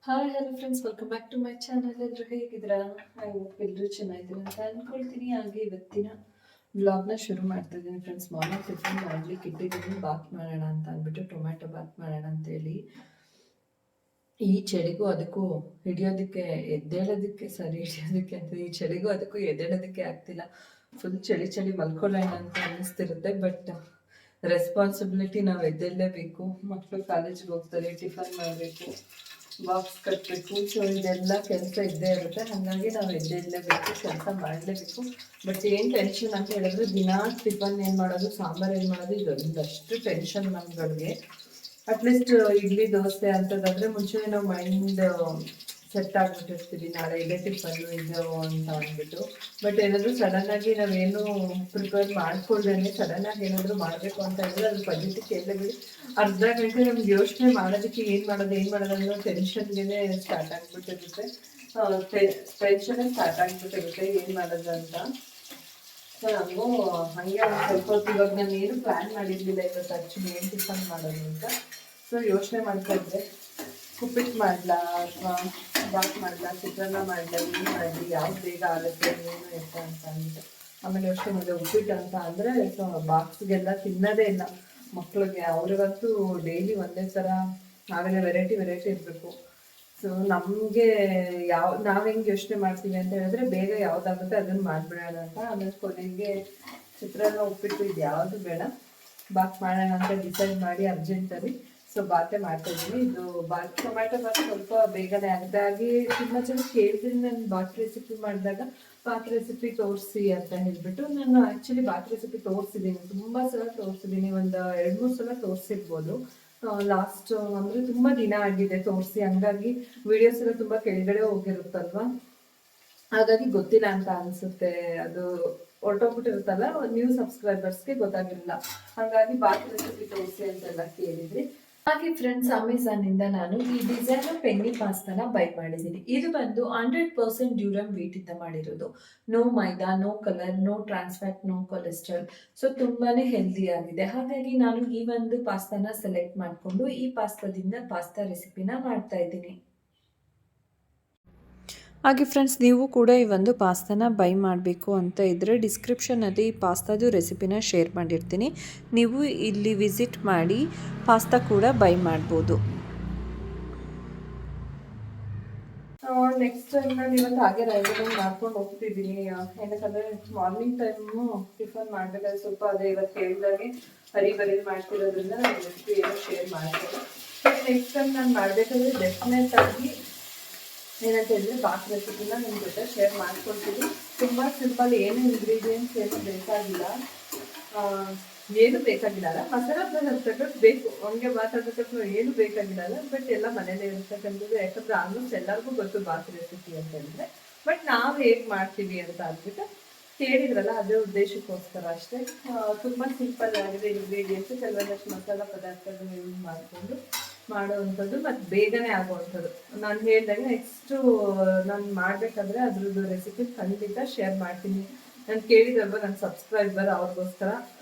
Hi hello friends, welcome back to my channel. ಎಲ್ಲರೂ ಹೇಗಿದ್ದೀರಾ? I hope ಎಲ್ಲರೂ ಚೆನ್ನಾಗಿದ್ದೀರಾ ಅಂತ ಅಂದ್ಕೊಳ್ತೀನಿ. ಹಾಗೆ ಇವತ್ತಿನ ವ್ಲಾಗ್ನ ಶುರು ಮಾಡ್ತಾ ಇದ್ದೀನಿ ಫ್ರೆಂಡ್ಸ್. ಮಾರ್ನಿಂಗ್ ಟಿಫನ್ ಮಾಡ್ಲಿಕ್ಕೆ ಇಟ್ಟಿದ್ದೀನಿ. ಬಾತ್ ಮಾಡೋಣ ಅಂತ ಅಂದ್ಬಿಟ್ಟು ಟೊಮ್ಯಾಟೊ ಬಾತ್ ಮಾಡೋಣ ಅಂತೇಳಿ. ಈ ಚಳಿಗೂ ಅದಕ್ಕೂ ಹಿಡಿಯೋದಕ್ಕೆ ಅಂತ ಈ ಚಳಿಗೂ ಅದಕ್ಕೂ ಎದ್ದೇಳೋದಕ್ಕೆ ಆಗ್ತಿಲ್ಲ. ಫುಲ್ ಚಳಿ ಮಲ್ಕೊಳ್ಳೋಣ ಅಂತ ಅನ್ನಿಸ್ತಿರುತ್ತೆ. ಬಟ್ ರೆಸ್ಪಾನ್ಸಿಬಿಲಿಟಿ ನಾವು ಎದ್ದೇಳಲೇಬೇಕು. ಮಕ್ಕಳು ಕಾಲೇಜ್ಗೆ ಹೋಗ್ತಾರೆ, ಟಿಫನ್ ಮಾಡಬೇಕು, ಬಾಕ್ಸ್ ಕಟ್ಟಬೇಕು. ಸೊ ಇದೆಲ್ಲ ಕೆಲಸ ಇದ್ದೇ ಇರುತ್ತೆ. ಹಾಗಾಗಿ ನಾವು ಎದ್ದೇಳಲೇಬೇಕು, ಕೆಲಸ ಮಾಡಲೇಬೇಕು. ಬಟ್ ಏನು ಟೆನ್ಷನ್ ಅಂತ ಹೇಳಿದ್ರೆ, ದಿನಾ ಟಿಫನ್ ಏನು ಮಾಡೋದು, ಸಾಂಬಾರು ಏನು ಮಾಡೋದು, ಇದೊಂದಷ್ಟು ಟೆನ್ಷನ್ ನಮ್ಗಳಿಗೆ. ಅಟ್ಲೀಸ್ಟ್ ಇಡ್ಲಿ ದೋಸೆ ಅಂತದಾದ್ರೆ ಮುಂಚೆನೇ ನಾವು ಮೈಂಡ್ ಸೆಟ್ ಆಗಿಬಿಟ್ಟಿರ್ತೀವಿ, ನಾಳೆ ಇದೇ ಟಿಫನ್ನು ಇದು ಅಂತ ಅಂದ್ಬಿಟ್ಟು. ಬಟ್ ಏನಾದರೂ ಸಡನ್ನಾಗಿ ನಾವೇನು ಪ್ರಿಪೇರ್ ಮಾಡ್ಕೊಳ್ದೇನೆ ಸಡನ್ನಾಗಿ ಏನಾದರೂ ಮಾಡಬೇಕು ಅಂತ ಹೇಳಿದ್ರೆ ಅದ್ರ ಪದ್ಧತಿ ಕೇಳಲೇಬಿಡಿ. ಅರ್ಧ ಗಂಟೆ ನಮ್ಗೆ ಯೋಚನೆ ಮಾಡೋದಕ್ಕೆ ಏನು ಮಾಡೋದು ಅನ್ನೋ ಟೆನ್ಷನ್ಗೆ ಸ್ಟಾರ್ಟ್ ಆಗಿಬಿಟ್ಟಿರುತ್ತೆ. ಟೆನ್ಷನ್ನೇ ಸ್ಟಾರ್ಟ್ ಆಗಿಬಿಟ್ಟಿರುತ್ತೆ ಏನು ಮಾಡೋದು ಅಂತ. ಸೊ ನನಗೂ ಹಾಗೆ ಒಂದು ಸ್ವಲ್ಪ ಹೊತ್ತು ಇವಾಗ ನಾನು ಏನು ಪ್ಲ್ಯಾನ್ ಮಾಡಿರಲಿಲ್ಲ ಇವತ್ತು ಆ್ಯಕ್ಚುಲಿ ಏನು ಟಿಫನ್ ಮಾಡೋದು ಅಂತ. ಸೊ ಯೋಚನೆ ಮಾಡ್ತಾ ಇದ್ದೆ, ಉಪ್ಪಿಟ್ಟು ಮಾಡಲಾ ಅಥವಾ ಬಾತ್ ಮಾಡಲಾ, ಚಿತ್ರಾನ್ನ ಮಾಡಲಾ, ಏನು ಮಾಡಲಿ, ಯಾವ್ದು ಬೇಗ ಆಗುತ್ತೆ, ಏನು ಎತ್ತ ಅಂತ ಅಂದ್ಬಿಟ್ಟು ಆಮೇಲೆ ಯೋಚನೆ ಮಾಡಿದೆ. ಉಪ್ಪಿಟ್ಟು ಅಂತ ಅಂದರೆ ಸೊ ಬಾಕ್ಸ್ಗೆಲ್ಲ ತಿನ್ನೋದೇ ಇಲ್ಲ ಮಕ್ಳಿಗೆ. ಅವ್ರಿಗಂತೂ ಡೈಲಿ ಒಂದೇ ಥರ ಆಮೇಲೆ ವೆರೈಟಿ ಇರಬೇಕು. ಸೊ ನಮಗೆ ನಾವು ಹೆಂಗೆ ಯೋಚನೆ ಮಾಡ್ತೀವಿ ಅಂತ ಹೇಳಿದ್ರೆ, ಬೇಗ ಯಾವುದಾಗುತ್ತೆ ಅದನ್ನು ಮಾಡಿಬಿಡೋಣ ಅಂತ. ಆಮೇಲೆ ಕೊನೆಗೆ ಚಿತ್ರಾನ್ನ ಉಪ್ಪಿಟ್ಟು ಇದು ಯಾವುದು ಬೇಡ, ಬಾತ್ ಮಾಡೋಣ ಅಂತ ಡಿಸೈಡ್ ಮಾಡಿ ಅರ್ಜೆಂಟಲ್ಲಿ ಸೊ ಬಾತೆ ಮಾಡ್ತಾಯಿದ್ದೀನಿ. ಇದು ಬಾತ್ ಟೊಮ್ಯಾಟೊ ಬಾತ್ ಸ್ವಲ್ಪ ಬೇಗನೆ ಆಗಿ ತುಂಬ ಜನ ಕೇಳಿದ್ದೀನಿ. ನಾನು ಬಾತ್ ರೆಸಿಪಿ ಮಾಡಿದಾಗ ಬಾತ್ ರೆಸಿಪಿ ತೋರಿಸಿ ಅಂತ ಹೇಳಿಬಿಟ್ಟು ನಾನು ಆ್ಯಕ್ಚುಲಿ ಬಾತ್ ರೆಸಿಪಿ ತೋರಿಸಿದ್ದೀನಿ, ತುಂಬ ಸಲ ತೋರಿಸಿದ್ದೀನಿ, ಒಂದು 2-3 ಸಲ ತೋರಿಸಿರ್ಬೋದು. ಲಾಸ್ಟ್ ಅಂದರೆ ತುಂಬ ದಿನ ಆಗಿದೆ ತೋರಿಸಿ, ಹಂಗಾಗಿ ವಿಡಿಯೋಸ್ ಎಲ್ಲ ತುಂಬ ಕೆಳಗಡೆ ಹೋಗಿರುತ್ತಲ್ವ, ಹಾಗಾಗಿ ಗೊತ್ತಿಲ್ಲ ಅಂತ ಅನಿಸುತ್ತೆ. ಅದು ಹೊರಟೋಗ್ಬಿಟ್ಟಿರುತ್ತಲ್ಲ, ನ್ಯೂ ಸಬ್ಸ್ಕ್ರೈಬರ್ಸ್ಗೆ ಗೊತ್ತಾಗಿರಲಿಲ್ಲ. ಹಾಗಾಗಿ ಬಾತ್ ರೆಸಿಪಿ ತೋರಿಸಿ ಅಂತೆಲ್ಲ ಕೇಳಿದ್ರಿ. ಹಾಗೆ ಫ್ರೆಂಡ್ಸ್, ಅಮೆಝಾನಿಂದ ನಾನು ಈ ಡಿಸೈನರ್ ಪೆನ್ನಿ ಪಾಸ್ತಾನ ಬೈ ಮಾಡಿದ್ದೀನಿ. ಇದು ಬಂದು 100% ಡ್ಯೂರಮ್ ವೀಟ್ ಇಂದ ಮಾಡಿರೋದು. No maida, no colour, no trans fat, no cholesterol. So ತುಂಬಾನೇ ಹೆಲ್ದಿ ಆಗಿದೆ. ಹಾಗಾಗಿ ನಾನು ಈ ಒಂದು ಪಾಸ್ತಾನ ಸೆಲೆಕ್ಟ್ ಮಾಡಿಕೊಂಡು ಈ ಪಾಸ್ತಾದಿಂದ ಪಾಸ್ತಾ ರೆಸಿಪಿನ ಮಾಡ್ತಾ ಇದ್ದೀನಿ. ಹಾಗೆ ಫ್ರೆಂಡ್ಸ್, ನೀವು ಕೂಡ ಈ ಒಂದು ಪಾಸ್ತಾನ ಬೈ ಮಾಡಬೇಕು ಅಂತ ಇದ್ದರೆ ಡಿಸ್ಕ್ರಿಪ್ಷನಲ್ಲಿ ಈ ಪಾಸ್ತಾದು ರೆಸಿಪಿನ ಶೇರ್ ಮಾಡಿರ್ತೀನಿ. ನೀವು ಇಲ್ಲಿ ವಿಸಿಟ್ ಮಾಡಿ ಪಾಸ್ತಾ ಕೂಡ ಬೈ ಮಾಡ್ಬೋದು. ನೆಕ್ಸ್ಟ್ ಟೈಮ್ ನಾನು ಇವತ್ತು ಹಾಗೆ ರೈಲ್ವೆ ಮಾಡ್ಕೊಂಡು ಹೋಗ್ತಿದ್ದೀನಿ. ಏನಕ್ಕಂದರೆ ಮಾರ್ನಿಂಗ್ ಟೈಮು ಟಿಫನ್ ಮಾಡಬೇಕಾದ್ರೆ ಸ್ವಲ್ಪ ಅದೇ ಇವತ್ತು ಹೇಳಿದಾಗೆ ಬರೀ ಮಾಡ್ತಿರೋದ್ರಿಂದ ನಾನು ರೆಸಿಪಿ ಏನೋ ಶೇರ್ ಮಾಡ್ತೀನಿ. ಬಟ್ ನೆಕ್ಸ್ಟ್ ಟೈಮ್ ನಾನು ಮಾಡಬೇಕಾದ್ರೆ ಡೆಫಿನೆಟ್ ಆಗಿ ಏನಂತ ಹೇಳಿದ್ರೆ ಬಾತ್ ರೆಸಿಪಿನ ನಿಮ್ಮ ಜೊತೆ ಶೇರ್ ಮಾಡ್ಕೊಳ್ತೀನಿ. ತುಂಬ ಸಿಂಪಲ್, ಏನು ಇಂಗ್ರೀಡಿಯೆಂಟ್ಸ್ ಏನು ಬೇಕಾಗಿಲ್ಲ ಅಲ್ಲ, ಮಸಾಲ ತಗೊಂಡು ಬೇಕು, ಹಂಗೆ ಮಾತಾಡೋದಕ್ಕೆ ಏನು ಬೇಕಾಗಿಲ್ಲ. ಬಟ್ ಎಲ್ಲ ಮನೇಲೇ ಇರ್ತಕ್ಕಂಥದ್ದು. ಯಾಕಂದ್ರೆ ಆಲ್ಮೋಸ್ಟ್ ಎಲ್ಲರಿಗೂ ಗೊತ್ತು ಬಾತ್ ರೆಸಿಪಿ ಅಂತ ಹೇಳಿದ್ರೆ. ಬಟ್ ನಾವು ಹೇಗೆ ಮಾಡ್ತೀವಿ ಅಂತ ಅಂದ್ಬಿಟ್ಟು ಕೇಳಿದ್ರಲ್ಲ, ಅದೇ ಉದ್ದೇಶಕ್ಕೋಸ್ಕರ ಅಷ್ಟೇ. ತುಂಬ ಸಿಂಪಲ್ ಆಗಿದೆ ಇಂಗ್ರೀಡಿಯೆಂಟ್ಸ್, ಕೆಲವೊಂದಷ್ಟು ಮಸಾಲ ಪದಾರ್ಥಗಳನ್ನ ಯೂಸ್ ಮಾಡಿಕೊಂಡು ಮಾಡೋವಂಥದ್ದು ಮತ್ತು ಬೇಗನೆ ಆಗುವಂಥದ್ದು. ನಾನು ಹೇಳಿದಾಗ ನೆಕ್ಸ್ಟು ನಾನು ಮಾಡಬೇಕಾದ್ರೆ ಅದ್ರದ್ದು ರೆಸಿಪಿ ಖಂಡಿತ ಶೇರ್ ಮಾಡ್ತೀನಿ. ನಾನು ಕೇಳಿದಲ್ವ ನನ್ನ ಸಬ್ಸ್ಕ್ರೈಬರ್, ಅವ್ರಿಗೋಸ್ಕರ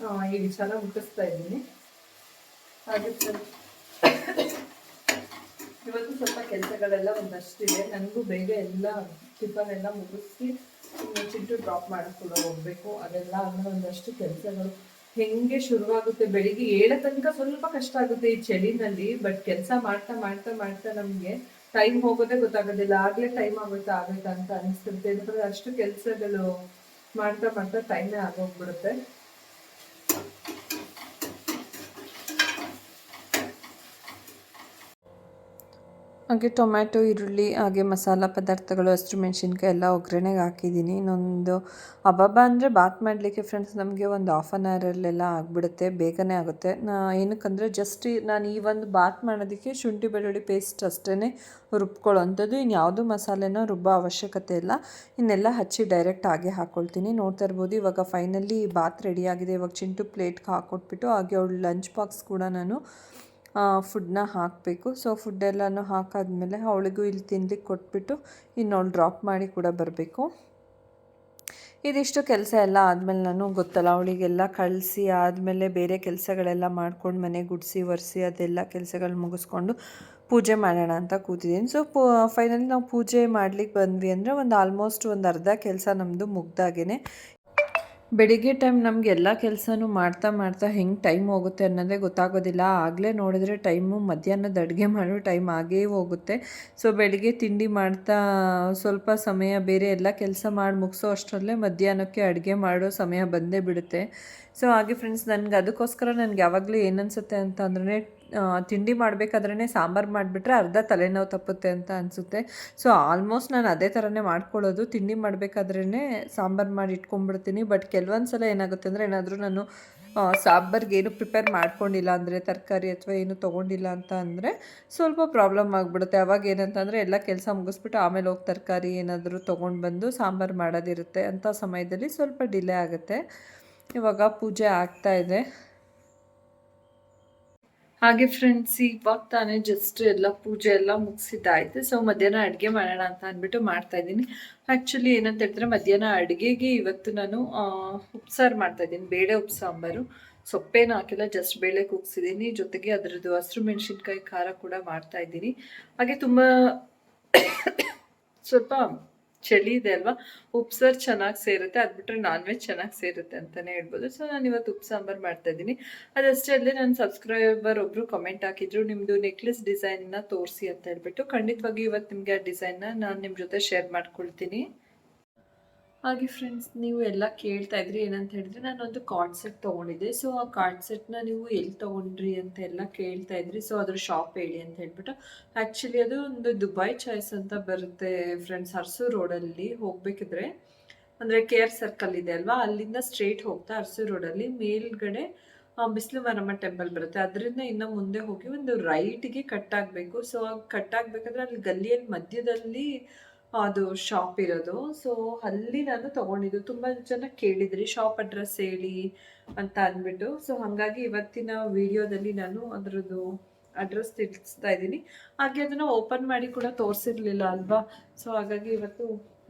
ಈ ವಿಚಾರ ಮುಟ್ಟಿಸ್ತಾ ಇದ್ದೀನಿ. ಹಾಗೆ ಇವತ್ತು ಸ್ವಲ್ಪ ಕೆಲಸಗಳೆಲ್ಲ ಒಂದಷ್ಟಿದೆ. ನನಗೂ ಬೇಗ ಎಲ್ಲ ಟಿಫನ್ ಎಲ್ಲ ಮುಗಿಸಿ ಚಿಂಟು ಡ್ರಾಪ್ ಕೂಡ ಹೋಗಬೇಕು. ಅದೆಲ್ಲ ಅಂದರೆ ಒಂದಷ್ಟು ಕೆಲಸಗಳು ಹೆಂಗೆ ಶುರುವಾಗುತ್ತೆ. ಬೆಳಿಗ್ಗೆ ಏಳೋ ತನಕ ಸ್ವಲ್ಪ ಕಷ್ಟ ಆಗುತ್ತೆ ಈ ಚಳಿನಲ್ಲಿ. ಬಟ್ ಕೆಲಸ ಮಾಡ್ತಾ ಮಾಡ್ತಾ ಮಾಡ್ತಾ ನಮಗೆ ಟೈಮ್ ಹೋಗೋದೇ ಗೊತ್ತಾಗೋದಿಲ್ಲ. ಆಗಲೇ ಟೈಮ್ ಆಗುತ್ತಾ ಅಂತ ಅನಿಸ್ತಿರುತ್ತೆ. ಯಾಕಂದರೆ ಅಷ್ಟು ಕೆಲಸಗಳು ಮಾಡ್ತಾ ಮಾಡ್ತಾ ಟೈಮೇ ಆಗೋಗ್ಬಿಡುತ್ತೆ. ಹಾಗೆ ಟೊಮ್ಯಾಟೊ, ಈರುಳ್ಳಿ, ಹಾಗೆ ಮಸಾಲ ಪದಾರ್ಥಗಳು, ಹಸಿರು ಮೆಣಸಿನ್ಕಾಯಿ ಎಲ್ಲ ಒಗ್ಗರಣೆಗೆ ಹಾಕಿದ್ದೀನಿ. ಇನ್ನೊಂದು ಹಬ್ಬ ಅಂದರೆ ಬಾತ್ ಮಾಡಲಿಕ್ಕೆ ಫ್ರೆಂಡ್ಸ್ ನಮಗೆ ಒಂದು 1/2 ಅವರಲ್ಲೆಲ್ಲ ಆಗಿಬಿಡುತ್ತೆ, ಬೇಗನೆ ಆಗುತ್ತೆ. ಏನಕ್ಕಂದರೆ ಜಸ್ಟ್ ನಾನು ಈ ಒಂದು ಬಾತ್ ಮಾಡೋದಕ್ಕೆ ಶುಂಠಿ ಬೆಳ್ಳುಳ್ಳಿ ಪೇಸ್ಟ್ ಅಷ್ಟೇ ರುಬ್ಕೊಳ್ಳೋವಂಥದ್ದು. ಇನ್ನು ಯಾವುದೂ ಮಸಾಲೆನ ರುಬ್ಬೋ ಅವಶ್ಯಕತೆ ಇಲ್ಲ. ಇನ್ನೆಲ್ಲ ಹಚ್ಚಿ ಡೈರೆಕ್ಟ್ ಹಾಗೆ ಹಾಕ್ಕೊಳ್ತೀನಿ. ನೋಡ್ತಾ ಇರ್ಬೋದು, ಇವಾಗ ಫೈನಲಿ ಬಾತ್ ರೆಡಿಯಾಗಿದೆ. ಇವಾಗ ಚಿಂಟು ಪ್ಲೇಟ್ಗೆ ಹಾಕ್ಕೊಟ್ಬಿಟ್ಟು ಹಾಗೆ ಅವಳು ಲಂಚ್ ಬಾಕ್ಸ್ ಕೂಡ ನಾನು ಫುಡ್ನ ಹಾಕಬೇಕು. ಸೊ ಫುಡ್ಡೆಲ್ಲನೂ ಹಾಕಾದ್ಮೇಲೆ ಅವಳಿಗೂ ಇಲ್ಲಿ ತಿನ್ಲಿಕ್ಕೆ ಕೊಟ್ಬಿಟ್ಟು ಇನ್ನು ಅವಳು ಡ್ರಾಪ್ ಮಾಡಿ ಕೂಡ ಬರಬೇಕು. ಇದಿಷ್ಟು ಕೆಲಸ ಎಲ್ಲ ಆದಮೇಲೆ ನಾನು ಗೊತ್ತಲ್ಲ, ಅವಳಿಗೆಲ್ಲ ಕಳಿಸಿ ಆದಮೇಲೆ ಬೇರೆ ಕೆಲಸಗಳೆಲ್ಲ ಮಾಡ್ಕೊಂಡು ಮನೆ ಗುಡಿಸಿ ಒರೆಸಿ ಅದೆಲ್ಲ ಕೆಲಸಗಳು ಮುಗಿಸ್ಕೊಂಡು ಪೂಜೆ ಮಾಡೋಣ ಅಂತ ಕೂತಿದ್ದೀನಿ. ಸೊ ಫೈನಲಿ ನಾವು ಪೂಜೆ ಮಾಡ್ಲಿಕ್ಕೆ ಬಂದ್ವಿ ಅಂದರೆ ಒಂದು ಆಲ್ಮೋಸ್ಟ್ ಒಂದು ಅರ್ಧ ಕೆಲಸ ನಮ್ಮದು ಮುಗ್ದಾಗೇ. ಬೆಳಿಗ್ಗೆ ಟೈಮ್ ನಮಗೆ ಎಲ್ಲ ಕೆಲಸನೂ ಮಾಡ್ತಾ ಮಾಡ್ತಾ ಹೆಂಗೆ ಟೈಮ್ ಹೋಗುತ್ತೆ ಅನ್ನೋದೇ ಗೊತ್ತಾಗೋದಿಲ್ಲ. ಆಗಲೇ ನೋಡಿದ್ರೆ ಟೈಮು ಮಧ್ಯಾಹ್ನದ ಅಡುಗೆ ಮಾಡೋ ಟೈಮ್ ಆಗೇ ಹೋಗುತ್ತೆ. ಸೊ ಬೆಳಿಗ್ಗೆ ತಿಂಡಿ ಮಾಡ್ತಾ ಸ್ವಲ್ಪ ಸಮಯ ಬೇರೆ ಎಲ್ಲ ಕೆಲಸ ಮಾಡಿ ಮುಗಿಸೋ ಅಷ್ಟರಲ್ಲೇ ಮಧ್ಯಾಹ್ನಕ್ಕೆ ಅಡುಗೆ ಮಾಡೋ ಸಮಯ ಬಂದೇ ಬಿಡುತ್ತೆ. ಸೊ ಹಾಗೆ ಫ್ರೆಂಡ್ಸ್, ಅದಕ್ಕೋಸ್ಕರ ನನಗೆ ಯಾವಾಗಲೂ ಏನನ್ಸುತ್ತೆ ಅಂತ ಅಂದ್ರೆ ತಿಂಡಿ ಮಾಡಬೇಕಾದ್ರೇ ಸಾಂಬಾರು ಮಾಡಿಬಿಟ್ರೆ ಅರ್ಧ ತಲೆನೋವು ತಪ್ಪುತ್ತೆ ಅಂತ ಅನಿಸುತ್ತೆ. ಸೊ ಆಲ್ಮೋಸ್ಟ್ ನಾನು ಅದೇ ಥರನೇ ಮಾಡ್ಕೊಳ್ಳೋದು. ತಿಂಡಿ ಮಾಡಬೇಕಾದ್ರೇ ಸಾಂಬಾರು ಮಾಡಿ ಇಟ್ಕೊಂಡ್ಬಿಡ್ತೀನಿ. ಬಟ್ ಕೆಲವೊಂದು ಸಲ ಏನಾಗುತ್ತೆ ಅಂದರೆ, ಏನಾದರೂ ನಾನು ಸಾಂಬಾರ್ಗೆ ಏನು ಪ್ರಿಪೇರ್ ಮಾಡ್ಕೊಂಡಿಲ್ಲ ಅಂದರೆ, ತರಕಾರಿ ಅಥವಾ ಏನು ತೊಗೊಂಡಿಲ್ಲ ಅಂತ ಅಂದರೆ ಸ್ವಲ್ಪ ಪ್ರಾಬ್ಲಮ್ ಆಗಿಬಿಡುತ್ತೆ. ಅವಾಗ ಏನಂತಂದರೆ ಎಲ್ಲ ಕೆಲಸ ಮುಗಿಸ್ಬಿಟ್ಟು ಆಮೇಲೆ ಹೋಗಿ ತರಕಾರಿ ಏನಾದರೂ ತೊಗೊಂಡು ಬಂದು ಸಾಂಬಾರು ಮಾಡೋದಿರುತ್ತೆ. ಅಂಥ ಸಮಯದಲ್ಲಿ ಸ್ವಲ್ಪ ಡಿಲೇ ಆಗುತ್ತೆ. ಇವಾಗ ಪೂಜೆ ಆಗ್ತಾಯಿದೆ. ಹಾಗೆ ಫ್ರೆಂಡ್ಸ್, ಇವಾಗ ತಾನೇ ಜಸ್ಟ್ ಎಲ್ಲ ಪೂಜೆ ಎಲ್ಲ ಮುಗಿಸಿದ್ದಾಯಿತು. ಸೊ ಮಧ್ಯಾಹ್ನ ಅಡುಗೆ ಮಾಡೋಣ ಅಂತ ಅಂದ್ಬಿಟ್ಟು ಮಾಡ್ತಾಯಿದ್ದೀನಿ. ಆ್ಯಕ್ಚುಲಿ ಏನಂತ ಹೇಳಿದ್ರೆ, ಮಧ್ಯಾಹ್ನ ಅಡುಗೆಗೆ ಇವತ್ತು ನಾನು ಉಪ್ಸಾರು ಮಾಡ್ತಾಯಿದ್ದೀನಿ. ಬೇಳೆ ಉಪ್ಸಾಂಬಾರು, ಸೊಪ್ಪೇನು ಹಾಕಿಲ್ಲ, ಜಸ್ಟ್ ಬೇಳೆ ಕೂಗಿಸಿದ್ದೀನಿ. ಜೊತೆಗೆ ಅದರದ್ದು ಹಸಿರು ಮೆಣಸಿನ್ಕಾಯಿ ಖಾರ ಕೂಡ ಮಾಡ್ತಾಯಿದ್ದೀನಿ. ಹಾಗೆ ತುಂಬ ಸ್ವಲ್ಪ ಚಳಿ ಇದೆ ಅಲ್ವಾ, ಉಪ್ಸಾರು ಚೆನ್ನಾಗಿ ಸೇರುತ್ತೆ. ಅದು ಬಿಟ್ಟರೆ ನಾನ್ ವೆಜ್ ಚೆನ್ನಾಗಿ ಸೇರುತ್ತೆ ಅಂತಲೇ ಹೇಳ್ಬೋದು. ಸೊ ನಾನು ಇವತ್ತು ಉಪ್ಪು ಸಾಂಬಾರು ಮಾಡ್ತಾಯಿದ್ದೀನಿ. ಅದಷ್ಟೇ ಅಲ್ಲದೆ ನನ್ನ ಸಬ್ಸ್ಕ್ರೈಬರ್ ಒಬ್ಬರು ಕಮೆಂಟ್ ಹಾಕಿದ್ರು, ನಿಮ್ಮದು ನೆಕ್ಲೆಸ್ ಡಿಸೈನ್ನ ತೋರಿಸಿ ಅಂತ ಹೇಳ್ಬಿಟ್ಟು. ಖಂಡಿತವಾಗಿ ಇವತ್ತು ನಿಮಗೆ ಆ ಡಿಸೈನ್ನ ನಾನು ನಿಮ್ಮ ಜೊತೆ ಶೇರ್ ಮಾಡ್ಕೊಳ್ತೀನಿ. ಹಾಗೆ ಫ್ರೆಂಡ್ಸ್, ನೀವು ಎಲ್ಲ ಕೇಳ್ತಾ ಇದ್ರಿ ಏನಂತ ಹೇಳಿದ್ರೆ, ನಾನೊಂದು ಕಾರ್ಡ್ ಸೆಟ್ ತೊಗೊಂಡಿದ್ದೆ. ಸೊ ಆ ಕಾರ್ಡ್ ಸೆಟ್ನ ನೀವು ಎಲ್ಲಿ ತೊಗೊಂಡ್ರಿ ಅಂತ ಎಲ್ಲ ಕೇಳ್ತಾ ಇದ್ರಿ. ಸೊ ಅದ್ರ ಶಾಪ್ ಹೇಳಿ ಅಂತ ಹೇಳ್ಬಿಟ್ಟು. ಆ್ಯಕ್ಚುಲಿ ಅದು ಒಂದು ದುಬೈ ಚಾಯ್ಸ್ ಅಂತ ಬರುತ್ತೆ ಫ್ರೆಂಡ್ಸ್, ಅರಸು ರೋಡಲ್ಲಿ ಹೋಗಬೇಕಿದ್ರೆ, ಅಂದರೆ KR ಸರ್ಕಲ್ ಇದೆ ಅಲ್ವಾ, ಅಲ್ಲಿಂದ ಸ್ಟ್ರೇಟ್ ಹೋಗ್ತಾ ಅರಸು ರೋಡಲ್ಲಿ ಮೇಲ್ಗಡೆ ಬಿಸಿಲು ಮಾರಮ್ಮ ಟೆಂಪಲ್ ಬರುತ್ತೆ. ಅದರಿಂದ ಇನ್ನು ಮುಂದೆ ಹೋಗಿ ಒಂದು ರೈಟ್ಗೆ ಕಟ್ ಆಗಬೇಕು. ಸೊ ಕಟ್ ಆಗಬೇಕಾದ್ರೆ ಅಲ್ಲಿ ಗಲ್ಲಿಯಲ್ಲಿ ಮಧ್ಯದಲ್ಲಿ ಅದು ಶಾಪ್ ಇರೋದು. ಸೊ ಅಲ್ಲಿ ನಾನು ತೊಗೊಂಡಿದ್ದು. ತುಂಬ ಜನ ಕೇಳಿದ್ರಿ ಶಾಪ್ ಅಡ್ರೆಸ್ ಹೇಳಿ ಅಂತ ಅಂದ್ಬಿಟ್ಟು. ಸೊ ಹಾಗಾಗಿ ಇವತ್ತಿನ ವಿಡಿಯೋದಲ್ಲಿ ನಾನು ಅದರದ್ದು ಅಡ್ರೆಸ್ ತಿಳಿಸ್ತಾ ಇದ್ದೀನಿ. ಹಾಗೆ ಅದನ್ನು ಓಪನ್ ಮಾಡಿ ಕೂಡ ತೋರಿಸಿರ್ಲಿಲ್ಲ ಅಲ್ವಾ. ಸೊ ಹಾಗಾಗಿ ಇವತ್ತು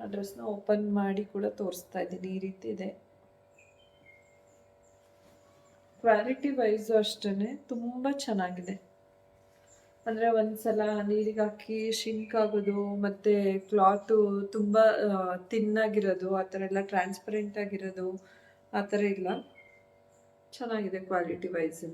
ಅಡ್ರೆಸ್ನ ಓಪನ್ ಮಾಡಿ ಕೂಡ ತೋರಿಸ್ತಾ ಇದ್ದೀನಿ. ಈ ರೀತಿ ಇದೆ. ಕ್ವಾಲಿಟಿ ವೈಸು ಅಷ್ಟೇ ತುಂಬ ಚೆನ್ನಾಗಿದೆ. ಅಂದರೆ ಒಂದ್ಸಲ ನೀರಿಗೆ ಹಾಕಿ ಶಿಂಕ್ ಆಗೋದು, ಮತ್ತು ಕ್ಲಾತು ತುಂಬ ತಿನ್ನಾಗಿರೋದು, ಆ ಥರ ಎಲ್ಲ ಟ್ರಾನ್ಸ್ಪರೆಂಟ್ ಆಗಿರೋದು ಆ ಥರ ಇಲ್ಲ. ಚೆನ್ನಾಗಿದೆ ಕ್ವಾಲಿಟಿ ವೈಸು.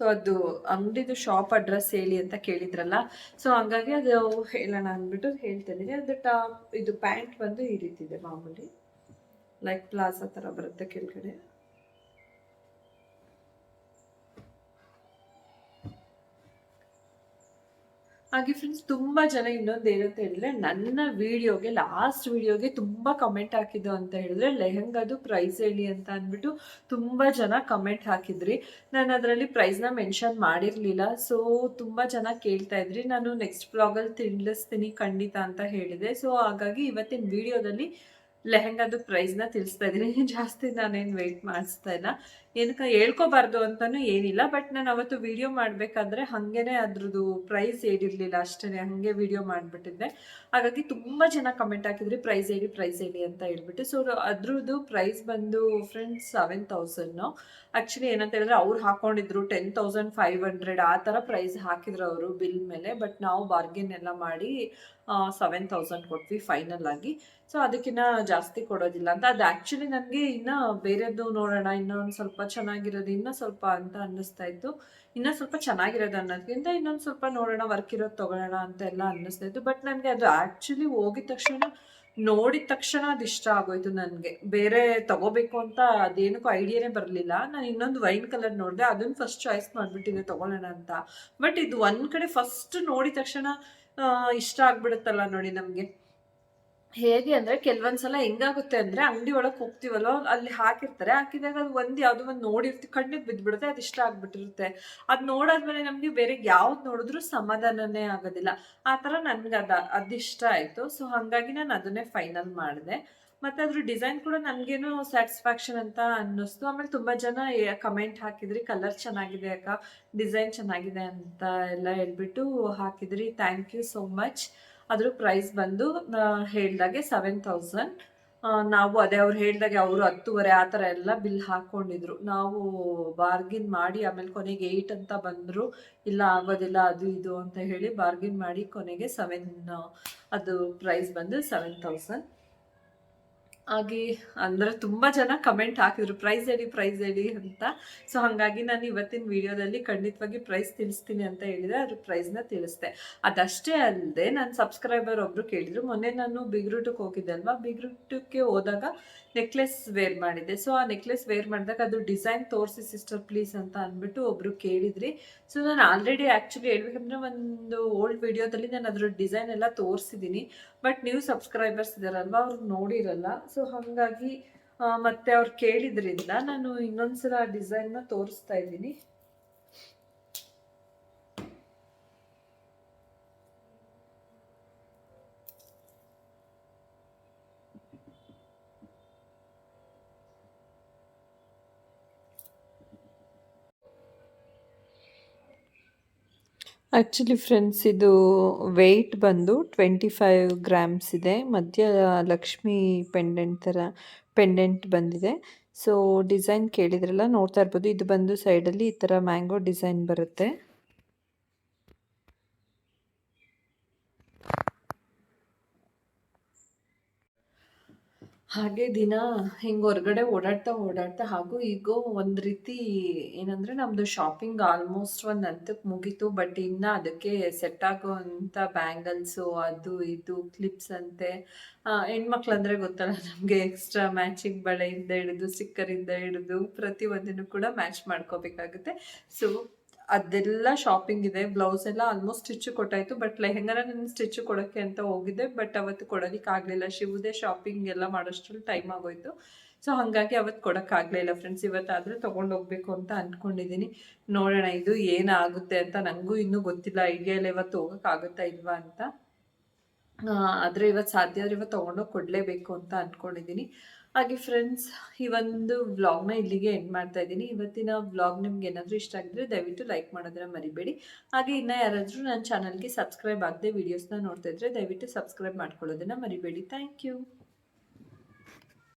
ಸೊ ಅದು ಅಂಗಡಿದು ಶಾಪ್ ಅಡ್ರೆಸ್ ಹೇಳಿ ಅಂತ ಕೇಳಿದ್ರಲ್ಲ, ಸೊ ಹಂಗಾಗಿ ಅದು ಹೇಳೋಣ ಅಂದ್ಬಿಟ್ಟು ಹೇಳ್ತಾ ಇದ್ದೀನಿ. ಅದು ಇದು ಪ್ಯಾಂಟ್ ಬಂದು ಈ ರೀತಿ ಇದೆ, ಮಾಮೂಲಿ ಲೈಕ್ ಪ್ಲಾಜಾ ಥರ ಬರುತ್ತೆ ಕೆಳಗಡೆ. ಹಾಗೆ ಫ್ರೆಂಡ್ಸ್, ತುಂಬ ಜನ ಇನ್ನೊಂದು ಏನಂತ ಹೇಳಿದ್ರೆ, ನನ್ನ ವಿಡಿಯೋಗೆ ಲಾಸ್ಟ್ ವಿಡಿಯೋಗೆ ತುಂಬ ಕಮೆಂಟ್ ಹಾಕಿದ್ದು ಅಂತ ಹೇಳಿದ್ರೆ, ಲೆಹಂಗಾದು ಪ್ರೈಸ್ ಹೇಳಿ ಅಂತ ಅಂದ್ಬಿಟ್ಟು ತುಂಬ ಜನ ಕಮೆಂಟ್ ಹಾಕಿದ್ರಿ. ನಾನು ಅದರಲ್ಲಿ ಪ್ರೈಸ್ನ ಮೆನ್ಷನ್ ಮಾಡಿರಲಿಲ್ಲ. ಸೊ ತುಂಬ ಜನ ಕೇಳ್ತಾ ಇದ್ರಿ. ನಾನು ನೆಕ್ಸ್ಟ್ ಬ್ಲಾಗಲ್ಲಿ ತಿಳಿಸ್ತೀನಿ ಖಂಡಿತ ಅಂತ ಹೇಳಿದೆ. ಸೊ ಹಾಗಾಗಿ ಇವತ್ತಿನ ವಿಡಿಯೋದಲ್ಲಿ ಲೆಹಂಗಾದು ಪ್ರೈಸ್ನ ತಿಳಿಸ್ತಾ ಇದ್ದೀನಿ. ಜಾಸ್ತಿ ನಾನೇನು ವೆಯ್ಟ್ ಮಾಡಿಸ್ತಾ ಇಲ್ಲ, ಏನಕ್ಕೆ ಹೇಳ್ಕೋಬಾರ್ದು ಅಂತಲೂ ಏನಿಲ್ಲ. ಬಟ್ ನಾನು ಅವತ್ತು ವಿಡಿಯೋ ಮಾಡಬೇಕಾದ್ರೆ ಹಾಗೇ ಅದ್ರದ್ದು ಪ್ರೈಸ್ ಹೇಳಿರಲಿಲ್ಲ ಅಷ್ಟೇ, ಹಾಗೆ ವಿಡಿಯೋ ಮಾಡಿಬಿಟ್ಟಿದ್ದೆ. ಹಾಗಾಗಿ ತುಂಬ ಜನ ಕಮೆಂಟ್ ಹಾಕಿದ್ರಿ ಪ್ರೈಸ್ ಹೇಳಿ ಅಂತ ಹೇಳ್ಬಿಟ್ಟು. ಸೊ ಅದ್ರದ್ದು ಪ್ರೈಸ್ ಬಂದು ಫ್ರೆಂಡ್ಸ್ 7,000. ಆ್ಯಕ್ಚುಲಿ ಏನಂತ ಹೇಳಿದ್ರೆ, ಅವ್ರು ಹಾಕ್ಕೊಂಡಿದ್ರು 10,500 ಆ ಥರ ಪ್ರೈಸ್ ಹಾಕಿದ್ರು ಅವರು ಬಿಲ್ ಮೇಲೆ. ಬಟ್ ನಾವು ಬಾರ್ಗೇನ್ ಎಲ್ಲ ಮಾಡಿ 7,000 ಕೊಟ್ವಿ ಫೈನಲ್ ಆಗಿ. ಸೊ ಅದಕ್ಕಿಂತ ಜಾಸ್ತಿ ಕೊಡೋದಿಲ್ಲ ಅಂತ. ಅದು ಆ್ಯಕ್ಚುಲಿ ನನಗೆ ಇನ್ನೂ ಬೇರೆದು ನೋಡೋಣ, ಇನ್ನೊಂದು ಸ್ವಲ್ಪ ಚೆನ್ನಾಗಿರೋದು, ಇನ್ನೂ ಸ್ವಲ್ಪ ಅಂತ ಅನ್ನಿಸ್ತಾ ಇತ್ತು. ಇನ್ನೂ ಸ್ವಲ್ಪ ಚೆನ್ನಾಗಿರೋದು ಅನ್ನೋದಕ್ಕಿಂತ ಇನ್ನೊಂದು ಸ್ವಲ್ಪ ನೋಡೋಣ, ವರ್ಕ್ ಇರೋದು ತೊಗೊಳ್ಳೋಣ ಅಂತ ಎಲ್ಲ ಅನ್ನಿಸ್ತಾ ಇತ್ತು. ಬಟ್ ನನಗೆ ಅದು ಆ್ಯಕ್ಚುಲಿ ಹೋಗಿದ ತಕ್ಷಣ, ನೋಡಿದ ತಕ್ಷಣ ಅದು ಇಷ್ಟ ಆಗೋಯ್ತು ನನಗೆ. ಬೇರೆ ತೊಗೋಬೇಕು ಅಂತ ಅದೇನಕ್ಕೂ ಐಡಿಯಾನೇ ಬರಲಿಲ್ಲ. ನಾನು ಇನ್ನೊಂದು ವೈನ್ ಕಲರ್ ನೋಡಿದೆ, ಅದನ್ನು ಫಸ್ಟ್ ಚಾಯ್ಸ್ ಮಾಡಿಬಿಟ್ಟಿದ್ದೆ ತೊಗೊಳ್ಳೋಣ ಅಂತ. ಬಟ್ ಇದು ಒಂದು ಕಡೆ ಫಸ್ಟ್ ನೋಡಿದ ತಕ್ಷಣ ಇಷ್ಟ ಆಗ್ಬಿಡುತ್ತಲ್ಲ ನೋಡಿ ನಮಗೆ. ಹೇಗೆ ಅಂದರೆ, ಕೆಲವೊಂದ್ಸಲ ಹೆಂಗಾಗುತ್ತೆ ಅಂದರೆ, ಅಂಗಡಿ ಒಳಗೆ ಹೋಗ್ತೀವಲ್ಲ, ಅಲ್ಲಿ ಹಾಕಿರ್ತಾರೆ. ಹಾಕಿದಾಗ ಅದು ಯಾವುದೋ ಒಂದು ನೋಡಿರ್ತೀವಿ, ಕಣ್ಣಿಗೆ ಬಿದ್ದುಬಿಡುತ್ತೆ, ಅದು ಇಷ್ಟ ಆಗ್ಬಿಟ್ಟಿರುತ್ತೆ. ಅದು ನೋಡಾದ್ಮೇಲೆ ನಮಗೆ ಬೇರೆ ಯಾವ್ದು ನೋಡಿದ್ರೂ ಸಮಾಧಾನನೇ ಆಗೋದಿಲ್ಲ. ಆ ಥರ ನನಗೆ ಅದಿಷ್ಟ ಆಯಿತು. ಸೊ ಹಾಗಾಗಿ ನಾನು ಅದನ್ನೇ ಫೈನಲ್ ಮಾಡಿದೆ. ಮತ್ತು ಅದ್ರ ಡಿಸೈನ್ ಕೂಡ ನನಗೇನು ಸ್ಯಾಟಿಸ್ಫ್ಯಾಕ್ಷನ್ ಅಂತ ಅನ್ನಿಸ್ತು. ಆಮೇಲೆ ತುಂಬ ಜನ ಕಮೆಂಟ್ ಹಾಕಿದ್ರಿ, ಕಲರ್ ಚೆನ್ನಾಗಿದೆ ಅಕ್ಕ, ಡಿಸೈನ್ ಚೆನ್ನಾಗಿದೆ ಅಂತ ಎಲ್ಲ ಹೇಳ್ಬಿಟ್ಟು ಹಾಕಿದ್ರಿ. Thank you so much. ಅದ್ರ ಪ್ರೈಸ್ ಬಂದು ಹೇಳ್ದಾಗೆ 7,000. ನಾವು ಅದೇ ಅವ್ರು ಹೇಳ್ದಾಗೆ ಅವರು 10:30 ಆ ಥರ ಎಲ್ಲ ಬಿಲ್ ಹಾಕ್ಕೊಂಡಿದ್ರು. ನಾವು ಬಾರ್ಗಿನ್ ಮಾಡಿ ಆಮೇಲೆ ಕೊನೆಗೆ 8 ಅಂತ ಬಂದರು. ಇಲ್ಲ ಆಗೋದಿಲ್ಲ ಅದು ಇದು ಅಂತ ಹೇಳಿ ಬಾರ್ಗಿನ್ ಮಾಡಿ ಕೊನೆಗೆ ಅದು ಪ್ರೈಸ್ ಬಂದು 7000. ಹಾಗೆ ಅಂದರೆ ತುಂಬ ಜನ ಕಮೆಂಟ್ ಹಾಕಿದ್ರು ಪ್ರೈಸ್ ಹೇಳಿ ಅಂತ. ಸೊ ಹಾಗಾಗಿ ನಾನು ಇವತ್ತಿನ ವಿಡಿಯೋದಲ್ಲಿ ಖಂಡಿತವಾಗಿ ಪ್ರೈಸ್ ತಿಳಿಸ್ತೀನಿ ಅಂತ ಹೇಳಿದರೆ ಅದ್ರ ಪ್ರೈಸ್ನ ತಿಳಿಸ್ದೆ. ಅದಷ್ಟೇ ಅಲ್ಲದೆ ನನ್ನ ಸಬ್ಸ್ಕ್ರೈಬರ್ ಒಬ್ಬರು ಕೇಳಿದರು, ಮೊನ್ನೆ ನಾನು ಬಿಗ್ ರೂಟಿಗೆ ಹೋಗಿದ್ದೆ ಅಲ್ವಾ, ಬಿಗ್ ರೂಟಿಗೆ ಹೋದಾಗ ನೆಕ್ಲೆಸ್ ವೇರ್ ಮಾಡಿದ್ದೆ. ಸೊ ಆ ನೆಕ್ಲೆಸ್ ವೇರ್ ಮಾಡಿದಾಗ ಅದು ಡಿಸೈನ್ ತೋರಿಸಿ ಸಿಸ್ಟರ್ ಪ್ಲೀಸ್ ಅಂತ ಅಂದ್ಬಿಟ್ಟು ಒಬ್ಬರು ಕೇಳಿದ್ರಿ. ಸೊ ನಾನು ಆಲ್ರೆಡಿ ಆ್ಯಕ್ಚುಲಿ ಹೇಳ್ಬೇಕಂದ್ರೆ ಒಂದು ಓಲ್ಡ್ ವಿಡಿಯೋದಲ್ಲಿ ನಾನು ಅದ್ರ ಡಿಸೈನ್ ಎಲ್ಲ ತೋರಿಸಿದ್ದೀನಿ. ಬಟ್ ನೀವು ಸಬ್ಸ್ಕ್ರೈಬರ್ಸ್ ಇದ್ದಾರಲ್ವ, ಅವ್ರು ನೋಡಿರಲ್ಲ. ಸೊ ಹಾಗಾಗಿ ಮತ್ತೆ ಅವ್ರು ಕೇಳಿದ್ರಿಂದ ನಾನು ಇನ್ನೊಂದ್ಸಲ ಡಿಸೈನ್ನ ತೋರಿಸ್ತಾ ಇದ್ದೀನಿ. ಆ್ಯಕ್ಚುಲಿ ಫ್ರೆಂಡ್ಸ್ ಇದು ವೆಯ್ಟ್ ಬಂದು 25 ಗ್ರಾಮ್ಸ್ ಇದೆ. ಮಧ್ಯ ಲಕ್ಷ್ಮಿ ಪೆಂಡೆಂಟ್ ಬಂದಿದೆ. ಸೊ ಡಿಸೈನ್ ಕೇಳಿದ್ರಲ್ಲ, ನೋಡ್ತಾ ಇರ್ಬೋದು. ಇದು ಬಂದು ಸೈಡಲ್ಲಿ ಈ ಥರ ಮ್ಯಾಂಗೋ ಡಿಸೈನ್ ಬರುತ್ತೆ. ಹಾಗೆ ದಿನ ಹಿಂಗೆ ಹೊರಗಡೆ ಓಡಾಡ್ತಾ ಹಾಗೂ ಈಗ ಒಂದು ರೀತಿ ಏನಂದರೆ ನಮ್ಮದು ಶಾಪಿಂಗ್ ಆಲ್ಮೋಸ್ಟ್ ಒಂದು ಹಂತಕ್ಕೆ ಮುಗೀತು. ಬಟ್ ಇನ್ನು ಅದಕ್ಕೆ ಸೆಟ್ ಆಗೋವಂಥ ಬ್ಯಾಂಗಲ್ಸು ಅದು ಇದು ಕ್ಲಿಪ್ಸ್ ಅಂತೆ. ಹೆಣ್ಮಕ್ಳಂದರೆ ಗೊತ್ತಲ್ಲ ನಮಗೆ, ಎಕ್ಸ್ಟ್ರಾ ಮ್ಯಾಚಿಂಗ್ ಬಳೆಯಿಂದ ಹಿಡಿದು ಸ್ಟಿಕ್ಕರಿಂದ ಹಿಡಿದು ಪ್ರತಿಯೊಂದನ್ನು ಕೂಡ ಮ್ಯಾಚ್ ಮಾಡ್ಕೋಬೇಕಾಗುತ್ತೆ. ಸೊ ಅದೆಲ್ಲ ಶಾಪಿಂಗ್ ಇದೆ. ಬ್ಲೌಸ್ ಎಲ್ಲ ಆಲ್ಮೋಸ್ಟ್ ಸ್ಟಿಚ್ ಕೊಟ್ಟಾಯಿತು. ಬಟ್ ಲೆಹೆಂಗಾನ ನಾನು ಸ್ಟಿಚ್ ಕೊಡೋಕ್ಕೆ ಅಂತ ಹೋಗಿದ್ದೆ, ಬಟ್ ಅವತ್ತು ಕೊಡೋದಕ್ಕಾಗಲಿಲ್ಲ. ಶಿವುದೇ ಶಾಪಿಂಗ್ ಎಲ್ಲ ಮಾಡೋಷ್ಟ್ರಲ್ಲಿ ಟೈಮ್ ಆಗೋಯ್ತು. ಸೊ ಹಾಗಾಗಿ ಅವತ್ತು ಕೊಡೋಕ್ಕಾಗಲಿಲ್ಲ ಫ್ರೆಂಡ್ಸ್. ಇವತ್ತಾದರೂ ತೊಗೊಂಡೋಗ್ಬೇಕು ಅಂತ ಅಂದ್ಕೊಂಡಿದ್ದೀನಿ. ನೋಡೋಣ ಇದು ಏನಾಗುತ್ತೆ ಅಂತ. ನನಗೂ ಇನ್ನೂ ಗೊತ್ತಿಲ್ಲ, ಐಡಿಯಾ ಇಲ್ಲ ಇವತ್ತು ಹೋಗೋಕ್ಕಾಗುತ್ತಾ ಇಲ್ವಾ ಅಂತ. ಆದರೆ ಇವತ್ತು ಸಾಧ್ಯ ಆದರೆ ಇವತ್ತು ತೊಗೊಂಡೋಗಿ ಕೊಡಲೇಬೇಕು ಅಂತ ಅಂದ್ಕೊಂಡಿದ್ದೀನಿ. ಹಾಗೆ ಫ್ರೆಂಡ್ಸ್, ಈ ಒಂದು ವ್ಲಾಗ್ನ ಇಲ್ಲಿಗೆ ಎಂಡ್ ಮಾಡ್ತಾ ಇದ್ದೀನಿ. ಇವತ್ತಿನ ವ್ಲಾಗ್ ನಿಮ್ಗೆ ಏನಾದರೂ ಇಷ್ಟ ಆಗಿದ್ರೆ ದಯವಿಟ್ಟು ಲೈಕ್ ಮಾಡೋದನ್ನ ಮರಿಬೇಡಿ. ಹಾಗೆ ಇನ್ನೂ ಯಾರಾದರೂ ನನ್ನ ಚಾನಲ್ಗೆ ಸಬ್ಸ್ಕ್ರೈಬ್ ಆಗದೆ ವೀಡಿಯೋಸ್ನ ನೋಡ್ತಾ ಇದ್ರೆ ದಯವಿಟ್ಟು ಸಬ್ಸ್ಕ್ರೈಬ್ ಮಾಡ್ಕೊಳ್ಳೋದನ್ನು ಮರಿಬೇಡಿ. Thank you.